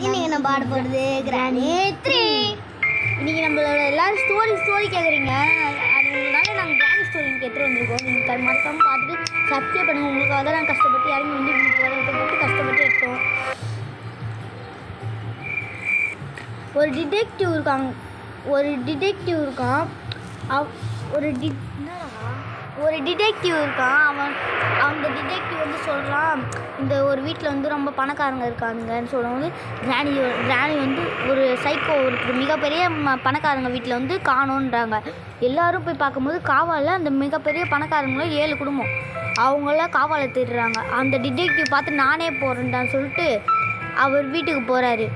இன்னைக்கு நம்ம பாட போகிறது கிராணி 3. இன்னைக்கு நம்மளோட எல்லாரும் ஸ்டோரி கேட்குறீங்க. அதனால நாங்கள் கிராணி ஸ்டோரி எடுத்துகிட்டு வந்திருக்கோம். நீங்கள் மறக்காமல் பார்த்துட்டு சப்ஸ்கிரைப் பண்ணுங்கள். உங்களுக்காக தான் நாங்கள் கஷ்டப்பட்டு இறங்கி வந்து உங்களுக்கு கஷ்டப்பட்டு எடுத்தோம். ஒரு டிடெக்டிவ் இருக்கான். அந்த டிடெக்டிவ் வந்து சொல்கிறான், இந்த ஒரு வீட்டில் வந்து ரொம்ப பணக்காரங்க இருக்காங்கன்னு சொல்லும்போது கிராணி வந்து ஒரு சைக்கோ ஒரு மிகப்பெரிய பணக்காரங்க வீட்டில் வந்து காணோன்றாங்க. எல்லோரும் போய் பார்க்கும்போது காவாலில் அந்த மிகப்பெரிய பணக்காரங்களும் 7 குடும்பம் அவங்களாம் காவாலை தேடுறாங்க. அந்த டிடெக்டிவ் பார்த்து நானே போகிறேன்டான்னு சொல்லிட்டு அவர் வீட்டுக்கு போகிறாரு.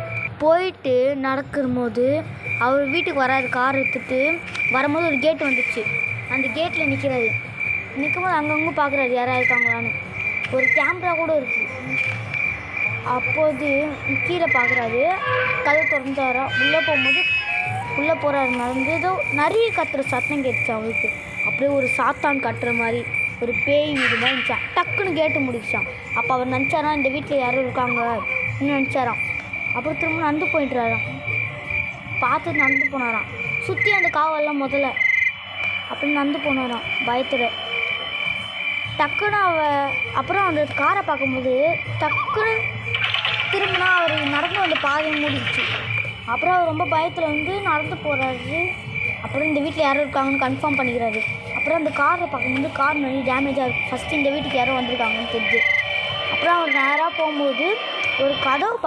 போயிட்டு நடக்கும்போது அவர் வீட்டுக்கு வராரு. கார் எடுத்துகிட்டு வரும்போது ஒரு கேட்டு வந்துச்சு. அந்த கேட்டில் நிற்கும்போது அங்கங்கே பார்க்குறாரு யாராக இருக்காங்களான்னு. ஒரு கேமரா கூட இருக்குது. அப்போது கீழே பார்க்குறாரு. கதை திறந்தாரா. உள்ளே போகிறாரு. நடந்ததோ நிறைய கத்துற சத்தம் கேட்டுச்சு அவருக்கு. அப்படியே ஒரு சாத்தான் கட்டுற மாதிரி ஒரு பேய் வீடு மாதிரி இருந்துச்சான். டக்குன்னு கேட்டு முடிச்சான். அப்போ அவர் நினச்சாராம் இந்த வீட்டில் யாரும் இருக்காங்கன்னு நினச்சாராம். அப்புறம் திரும்ப நடந்து போயிட்டுறாராம். பார்த்து நடந்து போனாராம். சுற்றி அந்த காவல்லாம் முதல்ல அப்படி நடந்து போனாராம் பயத்தில். டக்குன்னு அப்புறம் அந்த காரை பார்க்கும்போது டக்குன்னு திரும்பினா அவர் நடந்து வந்த பாதையை மூடிடுச்சு. அப்புறம் அவர் ரொம்ப பயத்தில் வந்து நடந்து போகிறாரு. அப்புறம் இந்த வீட்டில் யாரும் இருக்காங்கன்னு கன்ஃபார்ம் பண்ணிக்கிறாரு. அப்புறம் அந்த காரை பார்க்கும்போது கார் நிறைய டேமேஜாக இருக்குது. ஃபஸ்ட்டு இந்த வீட்டுக்கு யாரும் வந்திருக்காங்கன்னு தெரிஞ்சு. அப்புறம் அவர் நேராக போகும்போது ஒரு கதவு